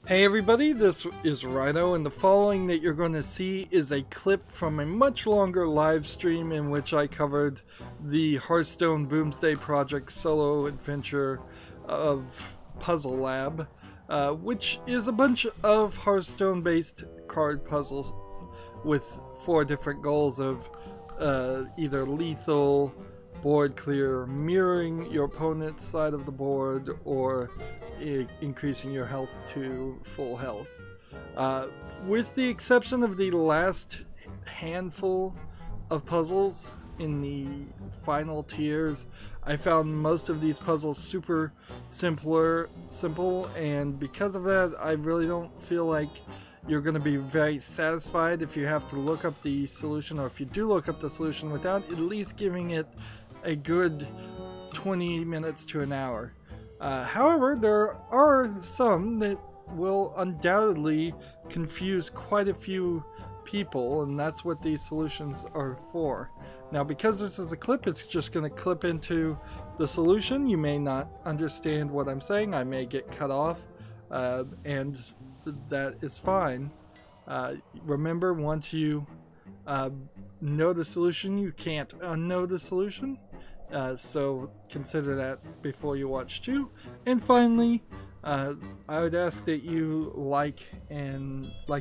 Hey everybody, this is Rydo, and the following that you're going to see is a clip from a much longer live stream in which I covered the Hearthstone Boomsday Project solo adventure of Puzzle Lab, which is a bunch of Hearthstone based card puzzles with 4 different goals of either lethal, board clear, mirroring your opponent's side of the board, or increasing your health to full health. With the exception of the last handful of puzzles in the final tiers, I found most of these puzzles super simple, and because of that, I really don't feel like you're going to be very satisfied if you have to look up the solution, or if you do look up the solution without at least giving it a good 20 minutes to an hour. However, there are some that will undoubtedly confuse quite a few people, and that's what these solutions are for. Now, because this is a clip, it's just going to clip into the solution. You may not understand what I'm saying. I may get cut off, and that is fine. Remember, once you know the solution, you can't unknow the solution. So consider that before you watch too. And finally, I would ask that you like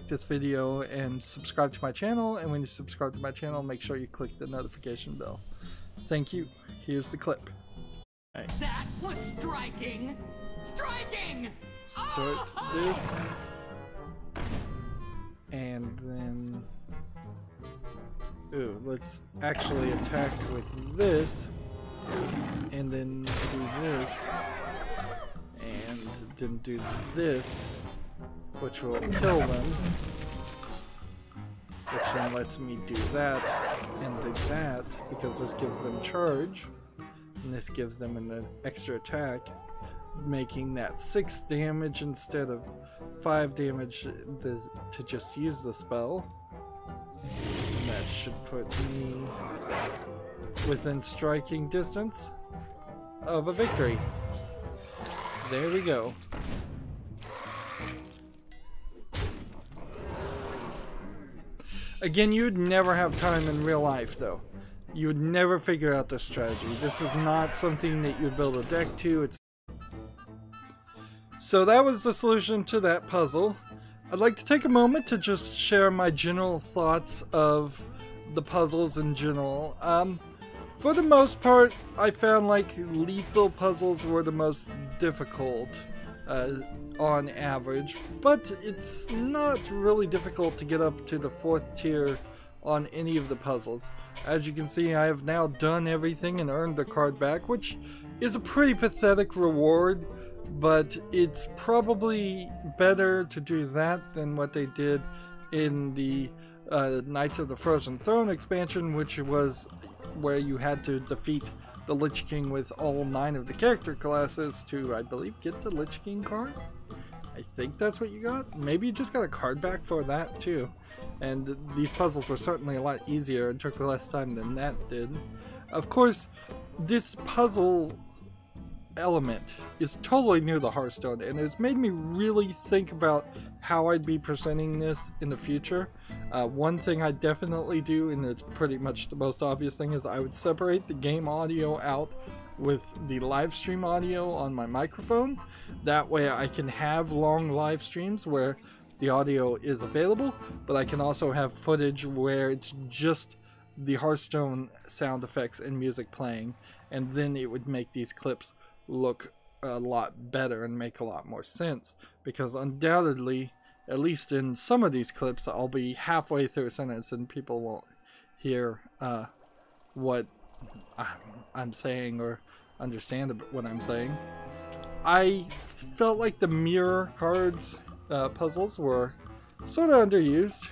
this video and subscribe to my channel. And when you subscribe to my channel, make sure you click the notification bell. Thank you. Here's the clip. Right. That was striking! Striking! Start this. And then... ooh, let's actually attack with this. And then do this. And then do this. Which will kill them. Which then lets me do that. And do that. Because this gives them charge. And this gives them an extra attack. Making that 6 damage instead of 5 damage to just use the spell. And that should put me within striking distance of a victory. There we go. Again, you'd never have time in real life though. You would never figure out the strategy. This is not something that you build a deck to. So that was the solution to that puzzle. I'd like to take a moment to just share my general thoughts of the puzzles in general. For the most part, I found like lethal puzzles were the most difficult on average, but it's not really difficult to get up to the 4th tier on any of the puzzles. As you can see, I have now done everything and earned the card back, which is a pretty pathetic reward, but it's probably better to do that than what they did in the Knights of the Frozen Throne expansion, which was where you had to defeat the Lich King with all 9 of the character classes to, I believe, get the Lich King card. I think that's what you got. Maybe you just got a card back for that too. And these puzzles were certainly a lot easier and took less time than that did. Of course, this puzzle element is totally new to Hearthstone, and it's made me really think about how I'd be presenting this in the future. One thing I definitely do, and it's pretty much the most obvious thing, is I would separate the game audio out with the live stream audio on my microphone. That way I can have long live streams where the audio is available, but I can also have footage where it's just the Hearthstone sound effects and music playing, and then it would make these clips look a lot better and make a lot more sense, because undoubtedly, at least in some of these clips, I'll be halfway through a sentence and people won't hear what I'm saying or understand what I'm saying. I felt like the mirror cards puzzles were sort of underused.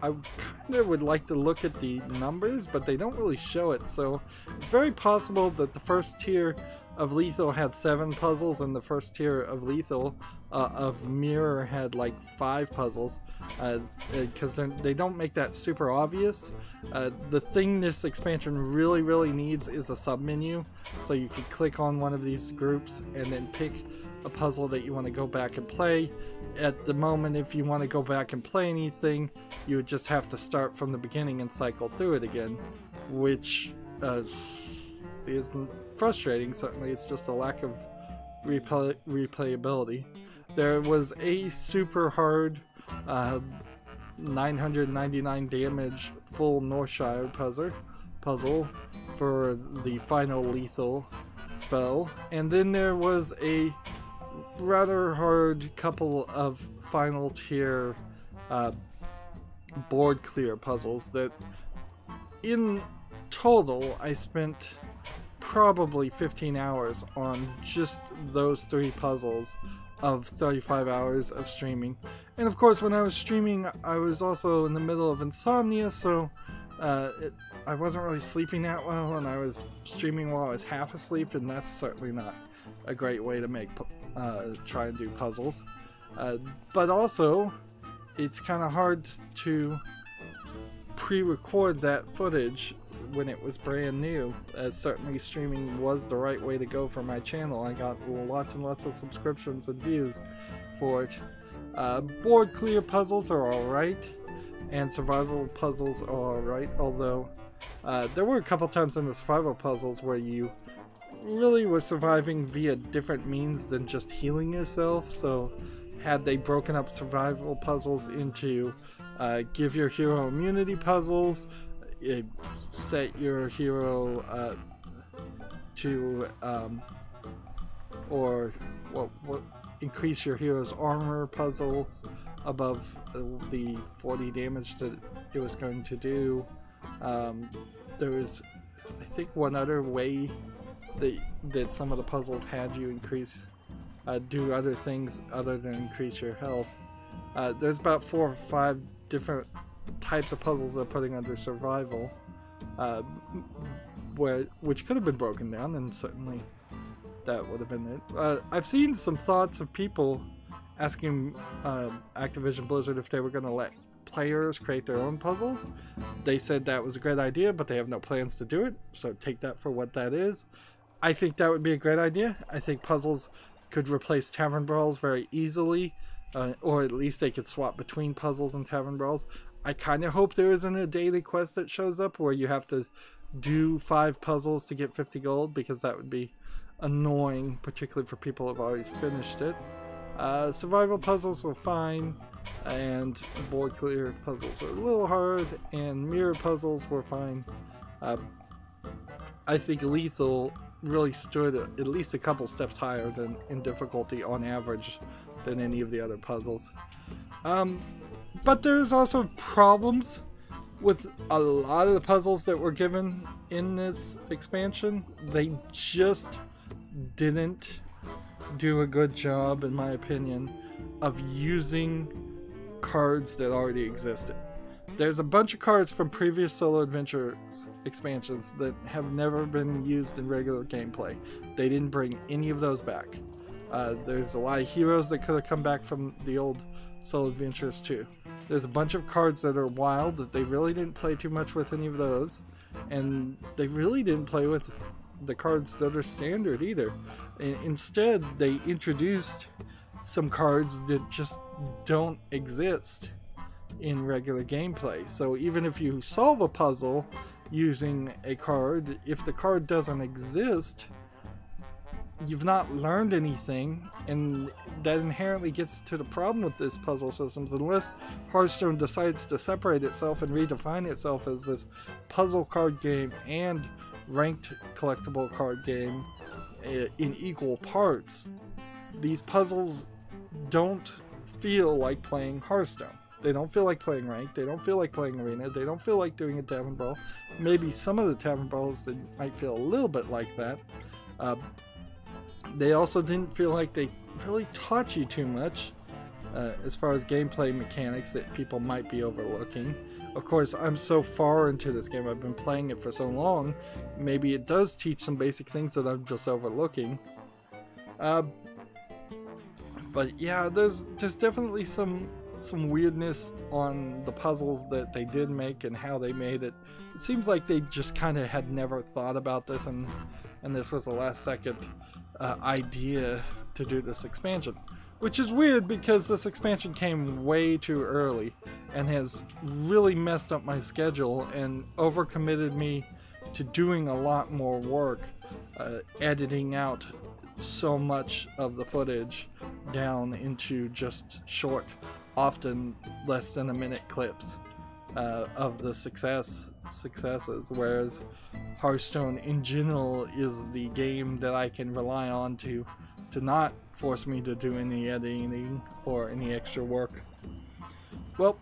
I kind of would like to look at the numbers, but they don't really show it, so it's very possible that the first tier of Lethal had 7 puzzles, and the first tier of Lethal of Mirror had like 5 puzzles, because they don't make that super obvious. The thing this expansion really needs is a submenu, so you can click on one of these groups and then pick a puzzle that you want to go back and play. At the moment, if you want to go back and play anything, you would just have to start from the beginning and cycle through it again, which is frustrating. Certainly, it's just a lack of replayability. There was a super hard 999 damage full Northshire puzzle for the final lethal spell, and then there was a rather hard couple of final tier board clear puzzles that in total I spent probably 15 hours on just those 3 puzzles of 35 hours of streaming. And of course, when I was streaming, I was also in the middle of insomnia, so I wasn't really sleeping that well, and I was streaming while I was half asleep, and that's certainly not a great way to try and do puzzles. But also, it's kind of hard to pre-record that footage when it was brand new, as certainly streaming was the right way to go for my channel. I got lots and lots of subscriptions and views for it. Board clear puzzles are alright, and survival puzzles are alright, although there were a couple times in the survival puzzles where you really were surviving via different means than just healing yourself. So had they broken up survival puzzles into give your hero immunity puzzles, set your hero to or increase your hero's armor puzzle above the 40 damage that it was going to do. There was, I think, one other way that some of the puzzles had you do other things other than increase your health. There's about 4 or 5 different types of puzzles they're putting under survival, which could have been broken down, and certainly that would have been it. I've seen some thoughts of people asking Activision Blizzard if they were going to let players create their own puzzles. They said that was a great idea, but they have no plans to do it, so take that for what that is. I think that would be a great idea. I think puzzles could replace tavern brawls very easily, or at least they could swap between puzzles and tavern brawls. I kind of hope there isn't a daily quest that shows up where you have to do 5 puzzles to get 50 gold, because that would be annoying, particularly for people who have always finished it. Survival puzzles were fine, and board clear puzzles were a little hard, and mirror puzzles were fine. I think lethal really stood at least a couple steps higher than in difficulty on average than any of the other puzzles. But there's also problems with a lot of the puzzles that were given in this expansion. They just didn't do a good job, in my opinion, of using cards that already existed. There's a bunch of cards from previous Solo Adventures expansions that have never been used in regular gameplay. They didn't bring any of those back. There's a lot of heroes that could have come back from the old Solo Adventures too. There's a bunch of cards that are wild that they really didn't play too much with any of those, and they really didn't play with the cards that are standard either. Instead, they introduced some cards that just don't exist in regular gameplay. So even if you solve a puzzle using a card, if the card doesn't exist, you've not learned anything, and that inherently gets to the problem with this puzzle systems. Unless Hearthstone decides to separate itself and redefine itself as this puzzle card game and ranked collectible card game in equal parts, these puzzles don't feel like playing Hearthstone. They don't feel like playing ranked, they don't feel like playing arena, they don't feel like doing a tavern brawl. Maybe some of the tavern brawls might feel a little bit like that. They also didn't feel like they really taught you too much as far as gameplay mechanics that people might be overlooking. Of course, I'm so far into this game, I've been playing it for so long, maybe it does teach some basic things that I'm just overlooking. But yeah, there's definitely some weirdness on the puzzles that they did make and how they made it. It seems like they just kind of had never thought about this, and this was a last second idea to do this expansion. Which is weird because this expansion came way too early and has really messed up my schedule and overcommitted me to doing a lot more work, editing out so much of the footage down into just short, often less than a minute clips of the successes, whereas Hearthstone in general is the game that I can rely on to not force me to do any editing or any extra work. Well,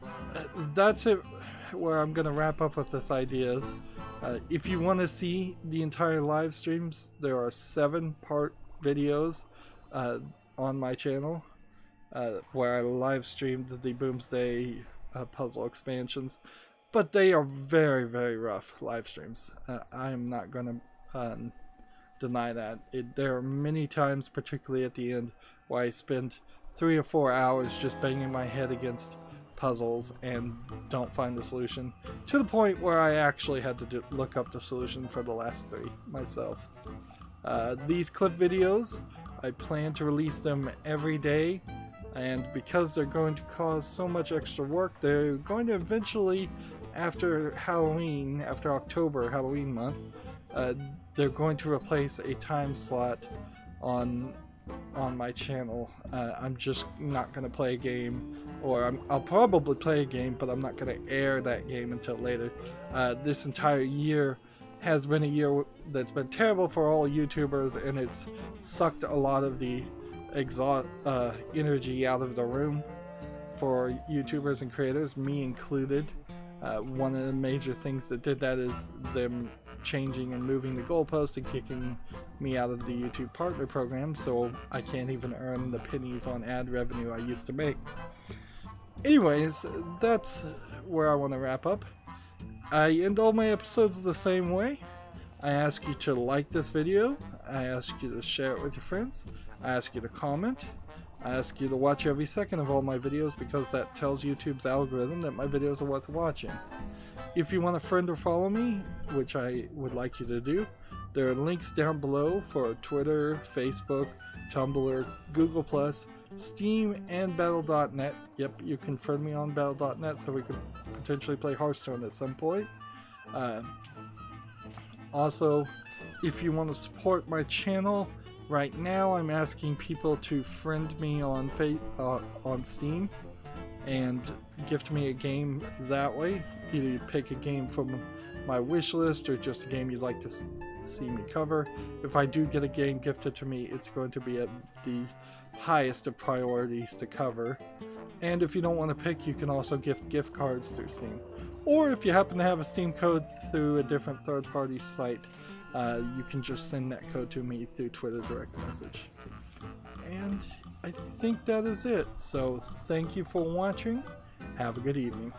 that's it where I'm gonna wrap up with this ideas. If you want to see the entire live streams, there are 7-part videos on my channel where I live streamed the Boomsday puzzle expansions, but they are very, very rough live streams. I am not going to deny that. There are many times, particularly at the end, where I spend 3 or 4 hours just banging my head against puzzles and don't find the solution, to the point where I actually had to look up the solution for the last 3 myself. These clip videos, I plan to release them every day, and because they're going to cause so much extra work, they're going to eventually, after Halloween, after October, Halloween month, they're going to replace a time slot on my channel. I'm just not going to play a game, or I'll probably play a game, but I'm not going to air that game until later. This entire year has been a year that's been terrible for all YouTubers, and it's sucked a lot of the energy out of the room for YouTubers and creators, me included. One of the major things that did that is them changing and moving the goalpost and kicking me out of the YouTube partner program, so I can't even earn the pennies on ad revenue I used to make. Anyways, that's where I want to wrap up. I end all my episodes the same way. I ask you to like this video, I ask you to share it with your friends, I ask you to comment, I ask you to watch every second of all my videos, because that tells YouTube's algorithm that my videos are worth watching. If you want to friend or follow me, which I would like you to do, there are links down below for Twitter, Facebook, Tumblr, Google+, Steam, and Battle.net. Yep, you can friend me on Battle.net so we could potentially play Hearthstone at some point. Also, if you want to support my channel, right now I'm asking people to friend me on Steam and gift me a game that way. Either you pick a game from my wish list or just a game you'd like to see me cover. If I do get a game gifted to me, it's going to be at the highest of priorities to cover. And if you don't want to pick, you can also gift cards through Steam. Or if you happen to have a Steam code through a different third-party site, you can just send that code to me through Twitter direct message. And I think that is it. So thank you for watching. Have a good evening.